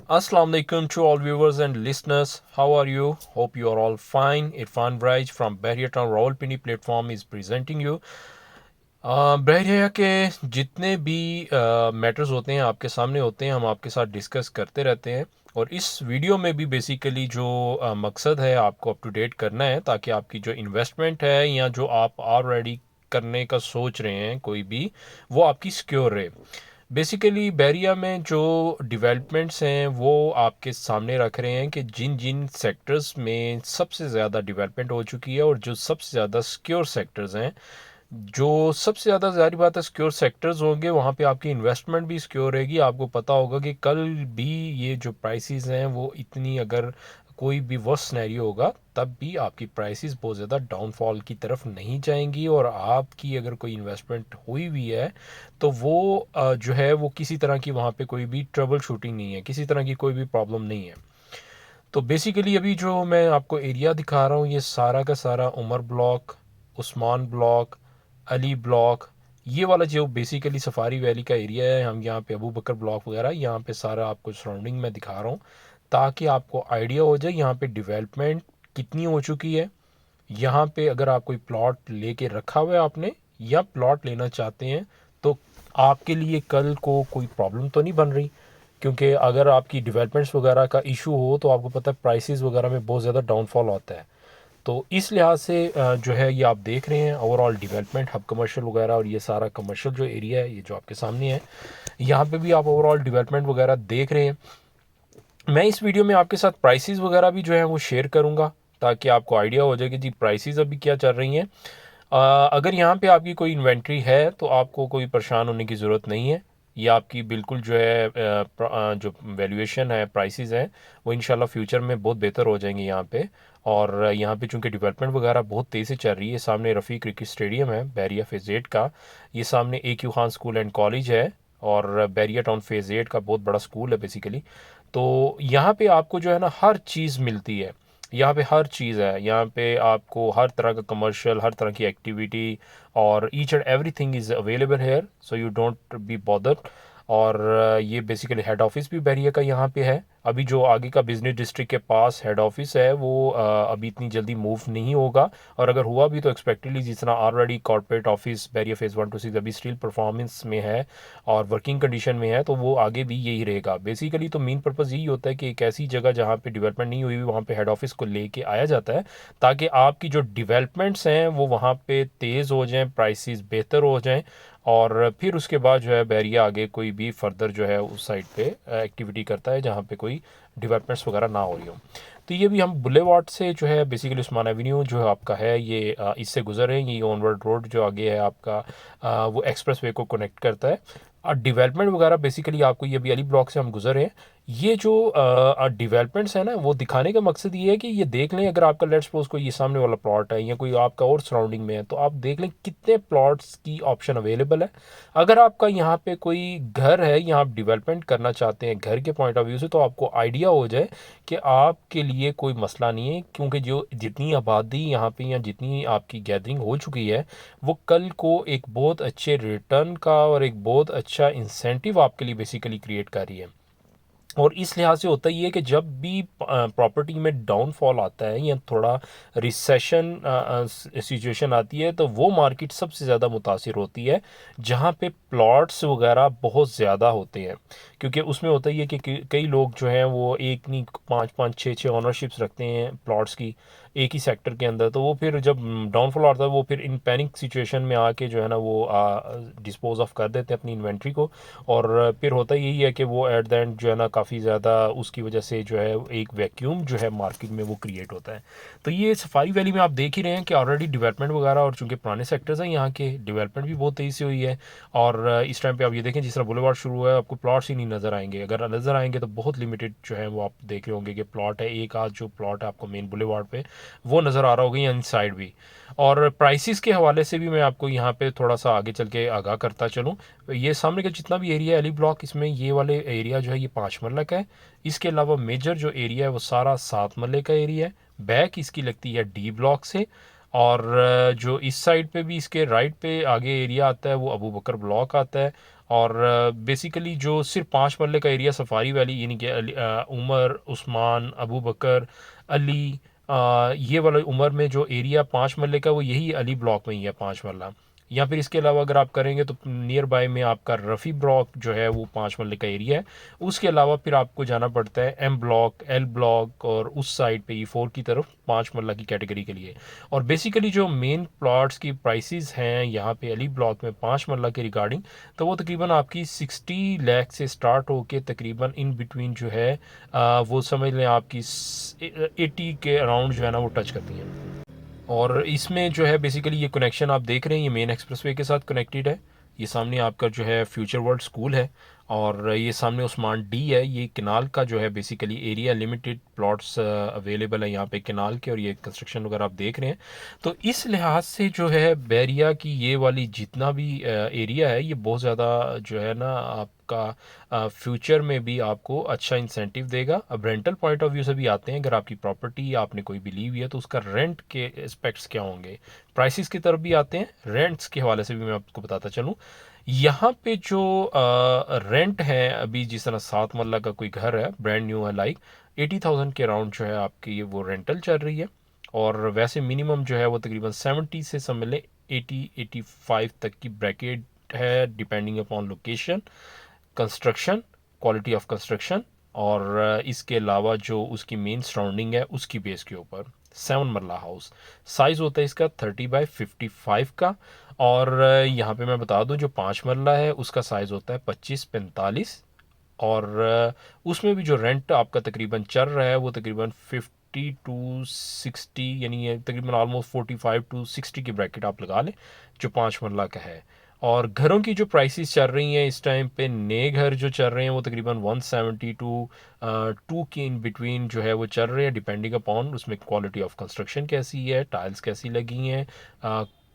Assalamu alaikum to all viewers and listeners. How are you? Hope you are all fine. Irfan Braij from Bahria Town Rawalpindi platform is presenting you. बहरिया के जितने भी matters होते हैं आपके सामने होते हैं, हम आपके साथ डिस्कस करते रहते हैं। और इस वीडियो में भी बेसिकली जो मकसद है आपको अप टू डेट करना है, ताकि आपकी जो इन्वेस्टमेंट है या जो आप ऑलरेडी करने का सोच रहे हैं कोई भी, वो आपकी सिक्योर रहे। बेसिकली बैरिया में जो डेवलपमेंट्स हैं वो आपके सामने रख रहे हैं कि जिन जिन सेक्टर्स में सबसे ज़्यादा डेवलपमेंट हो चुकी है और जो सबसे ज़्यादा सिक्योर सेक्टर्स हैं, जो सबसे ज़्यादा ज़ाहिर बात है सिक्योर सेक्टर्स होंगे, वहाँ पे आपकी इन्वेस्टमेंट भी सिक्योर रहेगी। आपको पता होगा कि कल भी ये जो प्राइसेस हैं वो इतनी, अगर कोई भी वर्स्ट सिनेरियो होगा तब भी आपकी प्राइसेस बहुत ज़्यादा डाउनफॉल की तरफ नहीं जाएंगी। और आपकी अगर कोई इन्वेस्टमेंट हुई हुई है तो वो जो है वो किसी तरह की, वहाँ पे कोई भी ट्रबल शूटिंग नहीं है, किसी तरह की कोई भी प्रॉब्लम नहीं है। तो बेसिकली अभी जो मैं आपको एरिया दिखा रहा हूँ, ये सारा का सारा Umar block, Usman block, Ali block, ये वाला जो बेसिकली सफारी वैली का एरिया है, हम यहाँ पे अबू बकर ब्लॉक वगैरह, यहाँ पे सारा आपको सराउंडिंग में दिखा रहा हूँ, ताकि आपको आइडिया हो जाए यहाँ पे डेवलपमेंट कितनी हो चुकी है। यहाँ पे अगर आप कोई प्लॉट लेके रखा हुआ है आपने, या प्लॉट लेना चाहते हैं, तो आपके लिए कल को कोई प्रॉब्लम तो नहीं बन रही। क्योंकि अगर आपकी डेवलपमेंट्स वगैरह का इशू हो तो आपको पता है प्राइसेस वगैरह में बहुत ज़्यादा डाउनफॉल होता है। तो इस लिहाज से जो है ये आप देख रहे हैं ओवरऑल डेवलपमेंट, हब कमर्शियल वगैरह, और ये सारा कमर्शियल जो एरिया है ये जो आपके सामने है, यहाँ पे भी आप ओवरऑल डेवलपमेंट वगैरह देख रहे हैं। मैं इस वीडियो में आपके साथ प्राइसेस वगैरह भी जो है वो शेयर करूँगा, ताकि आपको आइडिया हो जाए कि जी प्राइसेस अभी क्या चल रही हैं। अगर यहाँ पे आपकी कोई इन्वेंट्री है तो आपको कोई परेशान होने की ज़रूरत नहीं है। ये आपकी बिल्कुल जो है जो वैल्यूएशन है, प्राइसेस हैं, वो इंशाल्लाह फ्यूचर में बहुत बेहतर हो जाएंगे यहाँ पे। और यहाँ पे चूँकि डेवलपमेंट वगैरह बहुत तेज़ी से चल रही है, सामने रफ़ी क्रिकेट स्टेडियम है बैरिया फेज़ 8 का, ये सामने AQ Khan school and college है, और बैरिया टाउन फेज़ 8 का बहुत बड़ा स्कूल है बेसिकली। तो यहाँ पे आपको जो है ना हर चीज़ मिलती है, यहाँ पे हर चीज़ है। यहाँ पे आपको हर तरह का कमर्शियल, हर तरह की एक्टिविटी, और each and everything is available hair, so you don't be bothered. और ये बेसिकली हेड ऑफिस भी बैरिया का यहाँ पे है। अभी जो आगे का बिजनेस डिस्ट्रिक्ट के पास हेड ऑफिस है वो अभी इतनी जल्दी मूव नहीं होगा, और अगर हुआ भी तो एक्सपेक्टेडली, जिस तरह already corporate office Bahria phase 1 to 6 अभी स्टिल परफॉर्मेंस में है और वर्किंग कंडीशन में है, तो वो आगे भी यही रहेगा। बेसिकली तो मेन पर्पज़ यही होता है कि एक ऐसी जगह जहाँ पे डेवलपमेंट नहीं हुई, वहाँ पे हेड ऑफिस को लेके आया जाता है, ताकि आपकी जो डेवलपमेंट्स हैं वो वहाँ पे तेज़ हो जाएं, प्राइसेस बेहतर हो जाएं, और फिर उसके बाद जो है बैरिया आगे कोई भी फर्दर जो है उस साइड पे एक्टिविटी करता है जहाँ पे कोई डेवलपमेंट्स वगैरह ना हो रही हो। तो ये भी हम बुलेवार्ड से जो है बेसिकली उस्मान एवेन्यू जो है आपका है, ये इससे गुजर रहे हैं। ये ऑनवर्ड रोड जो आगे है आपका, वो एक्सप्रेस वे को कनेक्ट करता है। और डेवलपमेंट वगैरह बेसिकली आपको, ये भी अली ब्लॉक से हम गुजर रहे हैं। ये जो डेवलपमेंट्स है ना, वो दिखाने का मकसद ये है कि ये देख लें, अगर आपका लेट्स सपोज कोई ये सामने वाला प्लॉट है या कोई आपका और सराउंडिंग में है, तो आप देख लें कितने प्लॉट्स की ऑप्शन अवेलेबल है। अगर आपका यहाँ पे कोई घर है या आप डेवलपमेंट करना चाहते हैं घर के पॉइंट ऑफ व्यू से, तो आपको आइडिया हो जाए कि आपके लिए कोई मसला नहीं है, क्योंकि जो जितनी आबादी यहाँ पे या जितनी आपकी गैदरिंग हो चुकी है, वो कल को एक बहुत अच्छे रिटर्न का और एक बहुत अच्छा इंसेंटिव आपके लिए बेसिकली क्रिएट कर रही है। और इस लिहाज से होता ही है कि जब भी प्रॉपर्टी में डाउनफॉल आता है या थोड़ा रिसेशन सिचुएशन आती है, तो वो मार्केट सबसे ज़्यादा मुतासिर होती है जहाँ पे प्लॉट्स वगैरह बहुत ज़्यादा होते हैं। क्योंकि उसमें होता ही है कि कई लोग जो हैं वो एक नहीं, पाँच पाँच छः छः ऑनरशिप्स रखते हैं प्लॉट्स की एक ही सेक्टर के अंदर। तो वो फिर जब डाउनफॉल आता है, वो फिर इन पैनिक सिचुएशन में आके जो है ना वो डिस्पोज ऑफ कर देते हैं अपनी इन्वेंट्री को। और फिर होता यही है कि वो एट द एंड जो है ना काफ़ी ज़्यादा उसकी वजह से जो है एक वैक्यूम जो है मार्केट में वो क्रिएट होता है। तो ये सफारी वैली में आप देख ही रहे हैं कि ऑलरेडी डेवलपमेंट वगैरह, और चूँकि पुराने सेक्टर्स हैं यहाँ के, डेवलपमेंट भी बहुत तेज़ी से हुई है। और इस टाइम पे आप ये देखें जिस तरह बुलेवार्ड शुरू हुआ है, आपको प्लॉट्स ही नहीं नज़र आएंगे। अगर नज़र आएंगे तो बहुत लिमिटेड जो है वो आप देख रहे होंगे कि प्लॉट है, एक आध जो प्लॉट है आपको मेन बुलेवार्ड पे वो नज़र आ रहा होगा, या इन साइड भी। और प्राइसेस के हवाले से भी मैं आपको यहाँ पे थोड़ा सा आगे चल के आगाह करता चलूँ। ये सामने का जितना भी एरिया है अली ब्लॉक, इसमें ये वाले एरिया जो है ये 5 मरला का है। इसके अलावा मेजर जो एरिया है वो सारा 7 मरले का एरिया है। बैक इसकी लगती है D ब्लॉक से। और जो इस साइड पे भी इसके राइट पे आगे एरिया आता है वो अबू बकर ब्लॉक आता है। और बेसिकली जो सिर्फ 5 मरले का एरिया सफारी वैली यानी कि उमर, उस्मान, अबू बकर, अली, ये वाला उमर में जो एरिया 5 मरले का वो यही अली ब्लॉक में ही है 5 मरला। या फिर इसके अलावा अगर आप करेंगे तो नियर बाय में आपका रफ़ी ब्लॉक जो है वो 5 मरले का एरिया है। उसके अलावा फिर आपको जाना पड़ता है एम ब्लॉक, एल ब्लॉक और उस साइड पे E4 की तरफ 5 मरला की कैटेगरी के लिए। और बेसिकली जो मेन प्लॉट्स की प्राइसेस हैं यहाँ पे अली ब्लॉक में 5 मरला के रिगार्डिंग, तो वो तकरीबन आपकी 60 लाख से स्टार्ट होके तकरीबन इन बिटवीन जो है वो समझ लें आपकी 80 के अराउंड जो है ना वो टच करती हैं। और इसमें जो है बेसिकली ये कनेक्शन आप देख रहे हैं ये मेन एक्सप्रेसवे के साथ कनेक्टेड है। ये सामने आपका जो है फ्यूचर वर्ल्ड स्कूल है और ये सामने उस्मान डी है। ये केनाल का जो है basically area limited plots available है यहाँ पे केनाल के, और ये कंस्ट्रक्शन वगैरह आप देख रहे हैं। तो इस लिहाज से जो है बैरिया की ये वाली जितना भी एरिया है ये बहुत ज़्यादा जो है ना आपका फ्यूचर में भी आपको अच्छा इंसेंटिव देगा। अब रेंटल पॉइंट ऑफ व्यू से भी आते हैं, अगर आपकी प्रॉपर्टी आपने कोई भी ली हुई है तो उसका रेंट के एस्पेक्ट्स क्या होंगे, प्राइसेस की तरफ भी आते हैं, रेंट्स के हवाले से भी मैं आपको बताता चलूँ। यहाँ पे जो रेंट है अभी जिस तरह 7 मरला का कोई घर है ब्रांड न्यू है लाइक 80,000 के अराउंड जो है आपकी वो रेंटल चल रही है। और वैसे मिनिमम जो है वो तकरीबन 70 से समझ लें 80-85 तक की ब्रैकेट है depending upon location, construction, quality of construction और इसके अलावा जो उसकी मेन सराउंडिंग है उसकी बेस के ऊपर। 7 मरला हाउस साइज़ होता है इसका 30/55 का। और यहाँ पे मैं बता दूँ जो 5 मरला है उसका साइज़ होता है 25-45। और उसमें भी जो रेंट आपका तकरीबन चल रहा है वो तकरीबन 50-60 यानी ये तकरीबन ऑलमोस्ट 45-60 की ब्रैकेट आप लगा लें जो 5 मरला का है। और घरों की जो प्राइसेस चल रही हैं इस टाइम पे नए घर जो चल रहे हैं वो तकरीबन 170 टू 2 के इन बिटवीन जो है वो चल रहे हैं डिपेंडिंग अपॉन उसमें क्वालिटी ऑफ कंस्ट्रक्शन कैसी है, टाइल्स कैसी लगी हैं,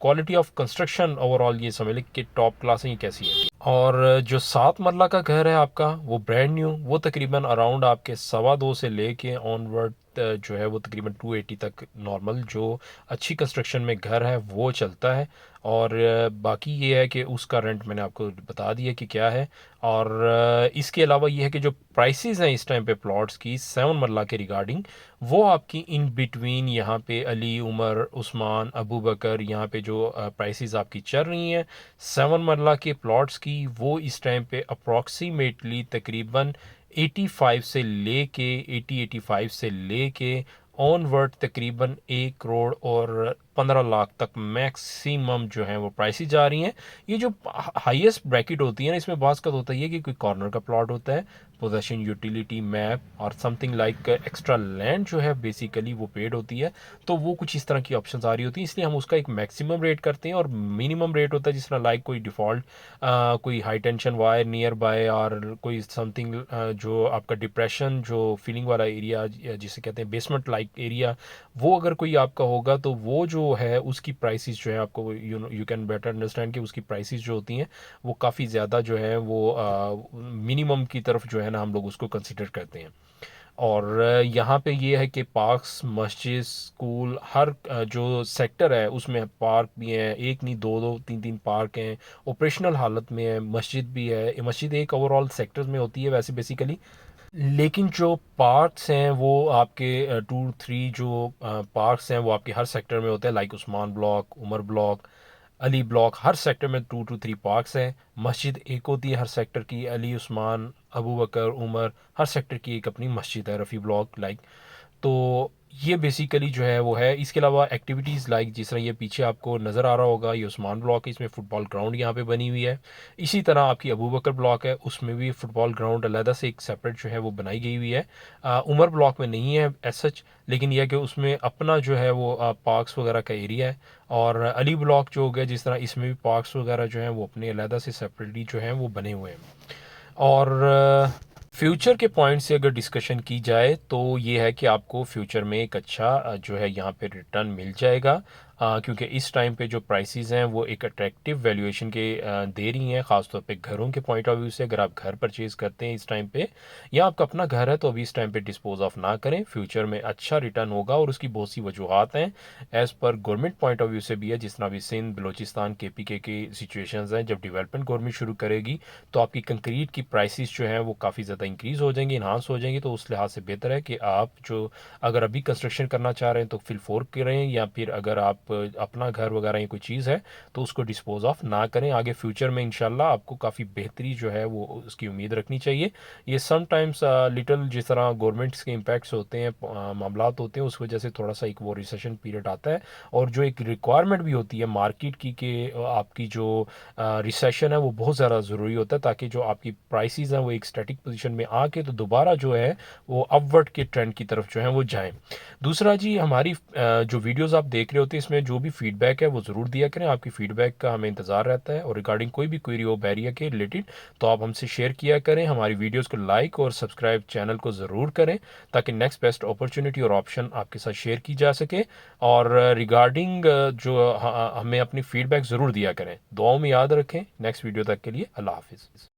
क्वालिटी ऑफ कंस्ट्रक्शन ओवरऑल ये समझ लें कि टॉप क्लास है ये कैसी है। और जो 7 मरला का घर है आपका वो ब्रांड न्यू, वो तकरीबन अराउंड आपके 2.25 से लेके ऑनवर्ड जो है वो तकरीबन 280 तक नॉर्मल जो अच्छी कंस्ट्रक्शन में घर है वो चलता है। और बाकी ये है कि उसका रेंट मैंने आपको बता दिया कि क्या है। और इसके अलावा ये है कि जो प्राइसेस हैं इस टाइम पे प्लॉट्स की 7 मरला के रिगार्डिंग वो आपकी इन बिटवीन यहाँ पे अली, उमर, उस्मान, अबू बकर यहाँ पे जो प्राइसेस आपकी चल रही हैं 7 मरला के प्लॉट्स की वो इस टाइम पे अप्रॉक्सीमेटली तकरीबन 85 से लेके 80-85 से लेके ऑनवर्ड तकरीबन 1 करोड़ और 15 लाख तक मैक्सिमम जो है वो प्राइसेस जा रही हैं। ये जो हाईएस्ट ब्रैकेट होती है ना इसमें बात का होता है कि कोई कॉर्नर का प्लॉट होता है, पोजेशन यूटिलिटी मैप और समथिंग लाइक एक्स्ट्रा लैंड जो है बेसिकली वो पेड होती है। तो वो कुछ इस तरह की ऑप्शंस आ रही होती हैं, इसलिए हम उसका एक मैक्सिमम रेट करते हैं और मिनिमम रेट होता है जिस तरह लाइक कोई डिफ़ॉल्ट कोई high tension wire near by और कोई समथिंग जो आपका डिप्रेशन जो फीलिंग वाला एरिया जिसे कहते हैं बेसमेंट लाइक एरिया, वो अगर कोई आपका होगा तो वो जो है उसकी प्राइसेस जो है आपको यू कैन बेटर अंडरस्टैंड कि उसकी प्राइसेस जो होती हैं वो काफ़ी ज़्यादा जो है वो मिनिमम की तरफ जो है ना हम लोग उसको कंसिडर करते हैं। और यहाँ पे ये है कि पार्क्स, मस्जिद, स्कूल हर जो सेक्टर है उसमें पार्क भी हैं, एक नहीं दो दो तीन तीन पार्क हैं, ऑपरेशनल हालत में है, मस्जिद भी है। मस्जिद एक ओवरऑल सेक्टर में होती है वैसे बेसिकली, लेकिन जो पार्क्स हैं वो आपके 2-3 जो पार्क्स हैं वो आपके हर सेक्टर में होते हैं like Usman block, Umar block, Ali block, हर सेक्टर में 2-3 पार्क्स हैं। मस्जिद एक होती है हर सेक्टर की, अली, उस्मान, अबू बकर, उमर, हर सेक्टर की एक अपनी मस्जिद है, रफ़ी ब्लॉक लाइक। तो ये बेसिकली जो है वो है। इसके अलावा एक्टिविटीज़ लाइक जिस तरह ये पीछे आपको नज़र आ रहा होगा ये उस्मान ब्लॉक है, इसमें फ़ुटबॉल ग्राउंड यहाँ पे बनी हुई है। इसी तरह आपकी अबू बकर ब्लॉक है उसमें भी फ़ुटबॉल ग्राउंड अलहदा से एक सेपरेट जो है वो बनाई गई हुई है। उमर ब्लॉक में नहीं है एज सच, लेकिन यह कि उसमें अपना जो है वो पार्क्स वगैरह का एरिया है। और अली ब्लॉक जो हो गया जिस तरह इसमें भी पार्क्स वगैरह जो हैं वो अपने अलहदा से सेपरेटली जो हैं वो बने हुए हैं। और फ्यूचर के पॉइंट से अगर डिस्कशन की जाए तो ये है कि आपको फ्यूचर में एक अच्छा जो है यहाँ पे रिटर्न मिल जाएगा। क्योंकि इस टाइम पे जो प्राइसेस हैं वो एक अट्रैक्टिव वैल्यूएशन के दे रही हैं, ख़ासतौर पे घरों के पॉइंट ऑफ व्यू से। अगर आप घर परचेज़ करते हैं इस टाइम पे या आपका अपना घर है तो अभी इस टाइम पे डिस्पोज ऑफ ना करें, फ्यूचर में अच्छा रिटर्न होगा। और उसकी बहुत सी वजूहत हैं, as per government point of view से भी है। जिस तरह अभी सिंध, बलोचिस्तान, KPK की सिचुएशंस हैं, जब डेवलपमेंट गवर्नमेंट शुरू करेगी तो आपकी कंक्रीट की प्राइसेस जो हैं वो काफ़ी ज़्यादा इंक्रीज़ हो जाएंगी, इन्हांस हो जाएंगी। तो उस लिहाज से बेहतर है कि आप जो अगर अभी कंस्ट्रक्शन करना चाह रहे हैं तो फिल फोर करें, या फिर अगर आप अपना घर वगैरह या कोई चीज़ है तो उसको डिस्पोज ऑफ ना करें। आगे फ्यूचर में इंशाल्लाह आपको काफ़ी बेहतरी जो है वो उसकी उम्मीद रखनी चाहिए। ये समटाइम्स लिटल जिस तरह गवर्नमेंट्स के इम्पैक्ट्स होते हैं, मामलात होते हैं, उस वजह से थोड़ा सा एक वो रिसेशन पीरियड आता है। और जो एक रिक्वायरमेंट भी होती है मार्केट की कि आपकी जो रिसेशन है वो बहुत ज़्यादा ज़रूरी होता है, ताकि जो आपकी प्राइसेस हैं वो एक स्टैटिक पोजीशन में आके तो दोबारा जो है वो अपवर्ड के ट्रेंड की तरफ जो है वो जाएं। दूसरा जी, हमारी जो वीडियोस आप देख रहे होते हैं इसमें जो भी फीडबैक है वो ज़रूर दिया करें। आपकी फ़ीडबैक का हमें इंतज़ार रहता है। और रिगार्डिंग कोई भी क्वेरी हो बैरियर के रिलेटेड तो आप हमसे शेयर किया करें। हमारी वीडियोस को लाइक और सब्सक्राइब चैनल को ज़रूर करें, ताकि नेक्स्ट बेस्ट अपॉर्चुनिटी और ऑप्शन आपके साथ शेयर की जा सके। और रिगार्डिंग जो हमें अपनी फ़ीडबैक ज़रूर दिया करें। दुआओं में याद रखें। नेक्स्ट वीडियो तक के लिए अल्लाह हाफिज़।